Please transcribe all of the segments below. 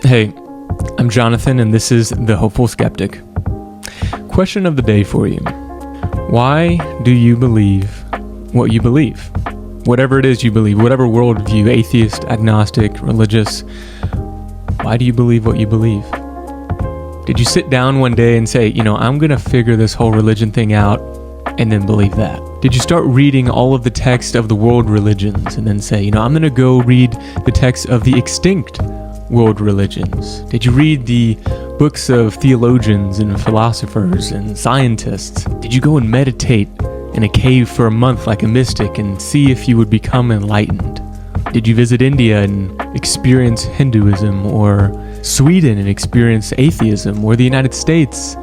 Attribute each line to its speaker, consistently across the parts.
Speaker 1: Hey, I'm Jonathan, and this is the Hopeful Skeptic. Question of the day for you. Why do you believe what you believe? Whatever it is you believe, whatever worldview, atheist, agnostic, religious, why do you believe what you believe? Did you sit down one day and say, I'm going to figure this whole religion thing out and then believe that? Did you start reading all of the text of the world religions and then say, I'm going to go read the text of the extinct world religions? Did you read the books of theologians and philosophers and scientists? Did you go and meditate in a cave for a month like a mystic and see if you would become enlightened? Did you visit India and experience Hinduism, or Sweden and experience atheism, or the United States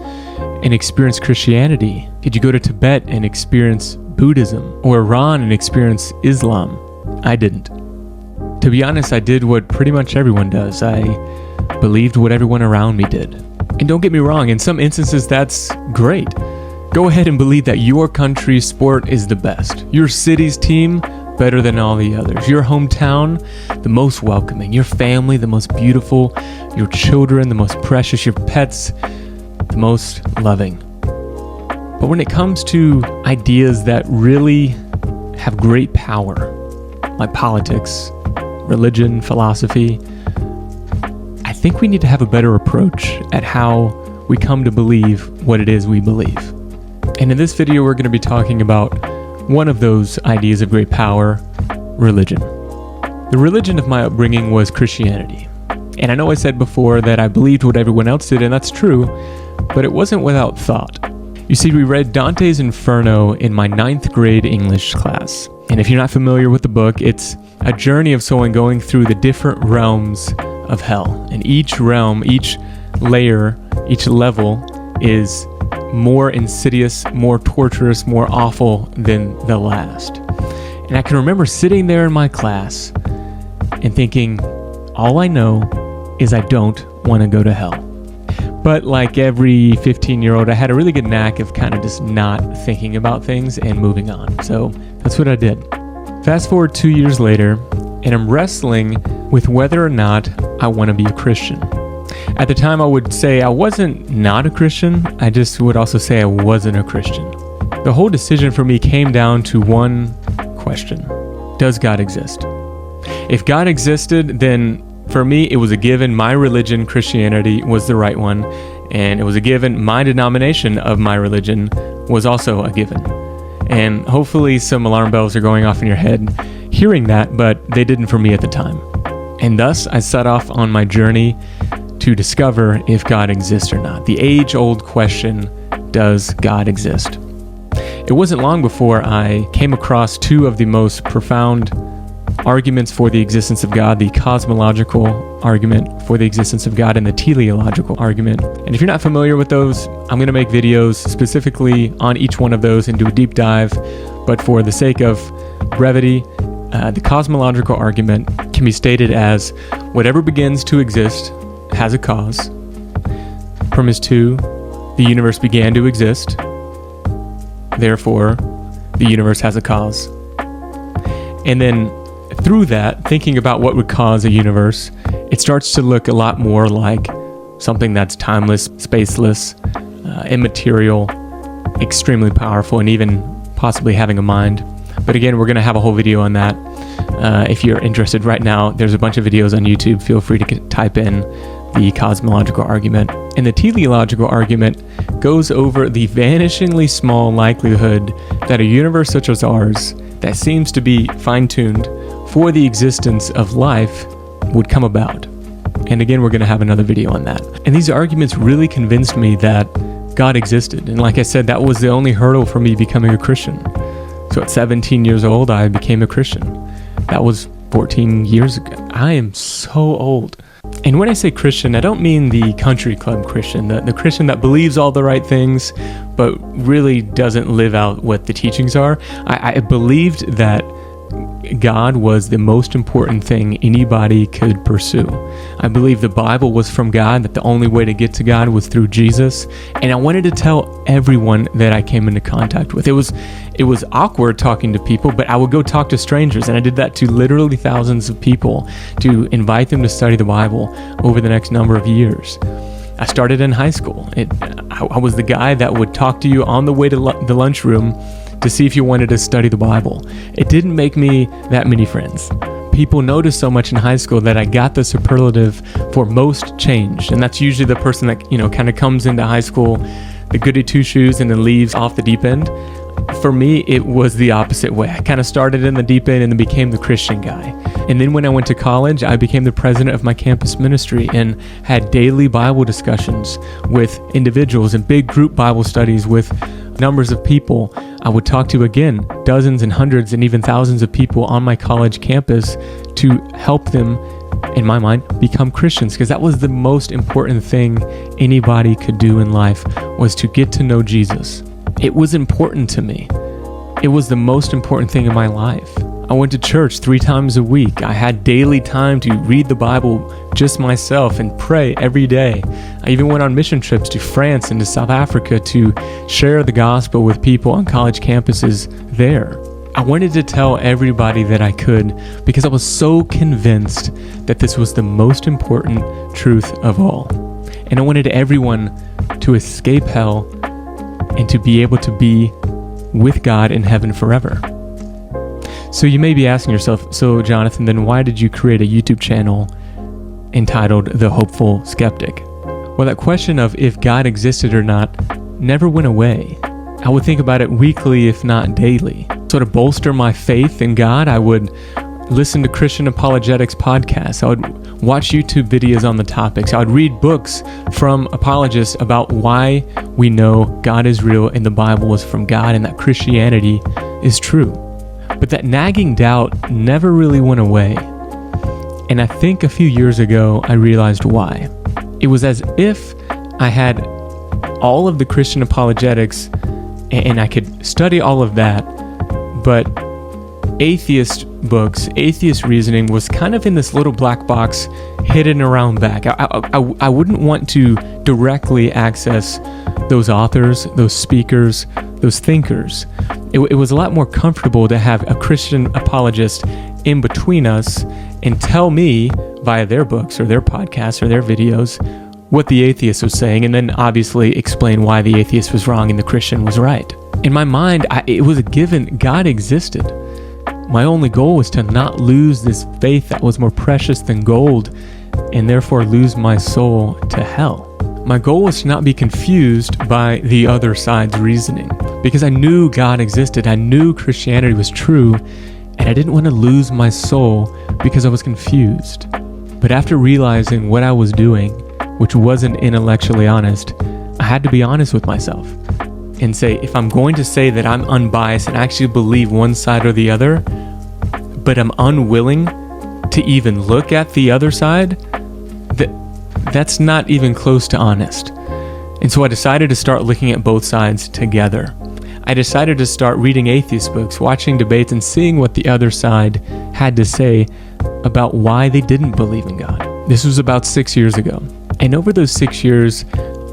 Speaker 1: and experience Christianity? Did you go to Tibet and experience Buddhism, or Iran and experience Islam? I didn't. To be honest, I did what pretty much everyone does. I believed what everyone around me did. And don't get me wrong, in some instances that's great. Go ahead and believe that your country's sport is the best. Your city's team, better than all the others. Your hometown, the most welcoming. Your family, the most beautiful. Your children, the most precious. Your pets, the most loving. But when it comes to ideas that really have great power, like politics, religion, philosophy, I think we need to have a better approach at how we come to believe what it is we believe. And in this video, we're going to be talking about one of those ideas of great power, religion. The religion of my upbringing was Christianity. And I know I said before that I believed what everyone else did, and that's true, but it wasn't without thought. You see, we read Dante's Inferno in my 9th grade English class. And if you're not familiar with the book, it's a journey of someone going through the different realms of hell. And each realm, each layer, each level is more insidious, more torturous, more awful than the last. And I can remember sitting there in my class and thinking, all I know is I don't want to go to hell. But like every 15-year-old, I had a really good knack of kind of just not thinking about things and moving on. So that's what I did. Fast forward 2 years later, and I'm wrestling with whether or not I want to be a Christian. At the time, I would say I wasn't not a Christian. I just would also say I wasn't a Christian. The whole decision for me came down to one question. Does God exist? If God existed, then for me, it was a given. My religion, Christianity, was the right one. And it was a given. My denomination of my religion was also a given. And hopefully some alarm bells are going off in your head hearing that, but they didn't for me at the time. And thus, I set off on my journey to discover if God exists or not. The age-old question, does God exist? It wasn't long before I came across two of the most profound arguments for the existence of God, the cosmological argument for the existence of God and the teleological argument. And if you're not familiar with those, I'm going to make videos specifically on each one of those and do a deep dive. But for the sake of brevity, the cosmological argument can be stated as whatever begins to exist has a cause. Premise 2, the universe began to exist. Therefore, the universe has a cause. And then through that, thinking about what would cause a universe, it starts to look a lot more like something that's timeless, spaceless, immaterial, extremely powerful, and even possibly having a mind. But again, we're going to have a whole video on that. If you're interested right now, there's a bunch of videos on YouTube. Feel free to type in the cosmological argument. And the teleological argument goes over the vanishingly small likelihood that a universe such as ours, that seems to be fine-tuned for the existence of life, would come about. And again, we're going to have another video on that. And these arguments really convinced me that God existed. And like I said, that was the only hurdle for me becoming a Christian. So at 17 years old, I became a Christian. That was 14 years ago. I am so old. And when I say Christian, I don't mean the country club Christian, the Christian that believes all the right things, but really doesn't live out what the teachings are. I believed that God was the most important thing anybody could pursue. I believed the Bible was from God, that the only way to get to God was through Jesus. And I wanted to tell everyone that I came into contact with. It was awkward talking to people, but I would go talk to strangers. And I did that to literally thousands of people to invite them to study the Bible over the next number of years. I started in high school. I was the guy that would talk to you on the way to the lunchroom to see if you wanted to study the Bible. It didn't make me that many friends. People noticed so much in high school that I got the superlative for most changed. And that's usually the person that, kind of comes into high school, the goody two-shoes, and then leaves off the deep end. For me, it was the opposite way. I kind of started in the deep end and then became the Christian guy. And then when I went to college, I became the president of my campus ministry and had daily Bible discussions with individuals and big group Bible studies with numbers of people. I would talk to, again, dozens and hundreds and even thousands of people on my college campus to help them, in my mind, become Christians, because that was the most important thing anybody could do in life, was to get to know Jesus. It was important to me. It was the most important thing in my life. I went to church 3 times a week. I had daily time to read the Bible just myself and pray every day. I even went on mission trips to France and to South Africa to share the gospel with people on college campuses there. I wanted to tell everybody that I could because I was so convinced that this was the most important truth of all. And I wanted everyone to escape hell and to be able to be with God in heaven forever. So you may be asking yourself, so Jonathan, then why did you create a YouTube channel entitled The Hopeful Skeptic? Well, that question of if God existed or not never went away. I would think about it weekly, if not daily. So to bolster my faith in God, I would listen to Christian apologetics podcasts. I would watch YouTube videos on the topics. I would read books from apologists about why we know God is real and the Bible is from God and that Christianity is true. But that nagging doubt never really went away. And I think a few years ago, I realized why. It was as if I had all of the Christian apologetics and I could study all of that, but atheist books, atheist reasoning was kind of in this little black box hidden around back. I wouldn't want to directly access those authors, those speakers, those thinkers. It was a lot more comfortable to have a Christian apologist in between us and tell me via their books or their podcasts or their videos what the atheist was saying, and then obviously explain why the atheist was wrong and the Christian was right. In my mind, it was a given. God existed. My only goal was to not lose this faith that was more precious than gold and therefore lose my soul to hell. My goal was to not be confused by the other side's reasoning because I knew God existed. I knew Christianity was true, and I didn't want to lose my soul because I was confused. But after realizing what I was doing, which wasn't intellectually honest, I had to be honest with myself and say, if I'm going to say that I'm unbiased and actually believe one side or the other, but I'm unwilling to even look at the other side, that's not even close to honest. And so I decided to start looking at both sides together. I decided to start reading atheist books, watching debates, and seeing what the other side had to say about why they didn't believe in God. This was about 6 years ago. And over those 6 years,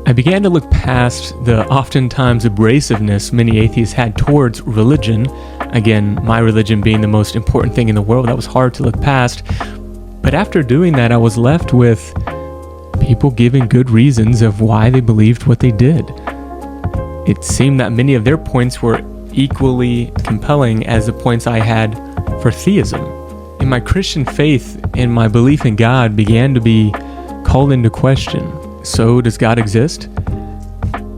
Speaker 1: I began to look past the oftentimes abrasiveness many atheists had towards religion. Again, my religion being the most important thing in the world, that was hard to look past. But after doing that, I was left with people giving good reasons of why they believed what they did. It seemed that many of their points were equally compelling as the points I had for theism. And my Christian faith and my belief in God began to be called into question. So, does God exist?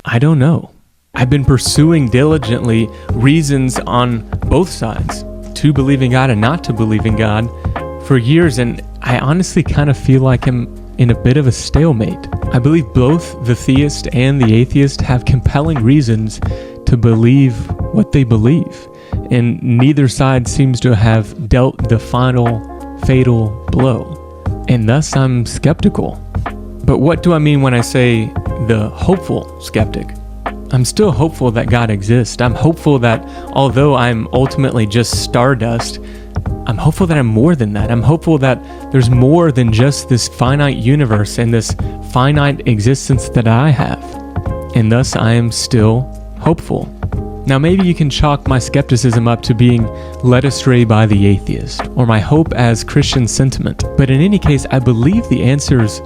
Speaker 1: I don't know. I've been pursuing diligently reasons on both sides to believe in God and not to believe in God for years, and I honestly kind of feel like I'm in a bit of a stalemate. I believe both the theist and the atheist have compelling reasons to believe what they believe, and neither side seems to have dealt the final fatal blow, and thus I'm skeptical. But what do I mean when I say the hopeful skeptic? I'm still hopeful that God exists. I'm hopeful that although I'm ultimately just stardust, I'm hopeful that I'm more than that. I'm hopeful that there's more than just this finite universe and this finite existence that I have. And thus I am still hopeful. Now maybe you can chalk my skepticism up to being led astray by the atheist, or my hope as Christian sentiment. But in any case, I believe the answers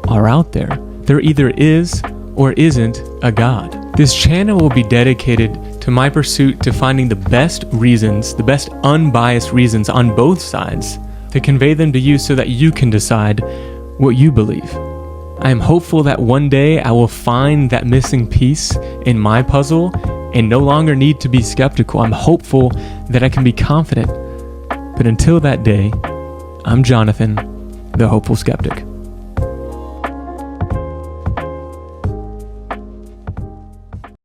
Speaker 1: are out there. There either is or isn't a God. This channel will be dedicated to my pursuit to finding the best reasons, the best unbiased reasons on both sides, to convey them to you so that you can decide what you believe. I am hopeful that one day I will find that missing piece in my puzzle and no longer need to be skeptical. I'm hopeful that I can be confident. But until that day, I'm Jonathan, the Hopeful Skeptic.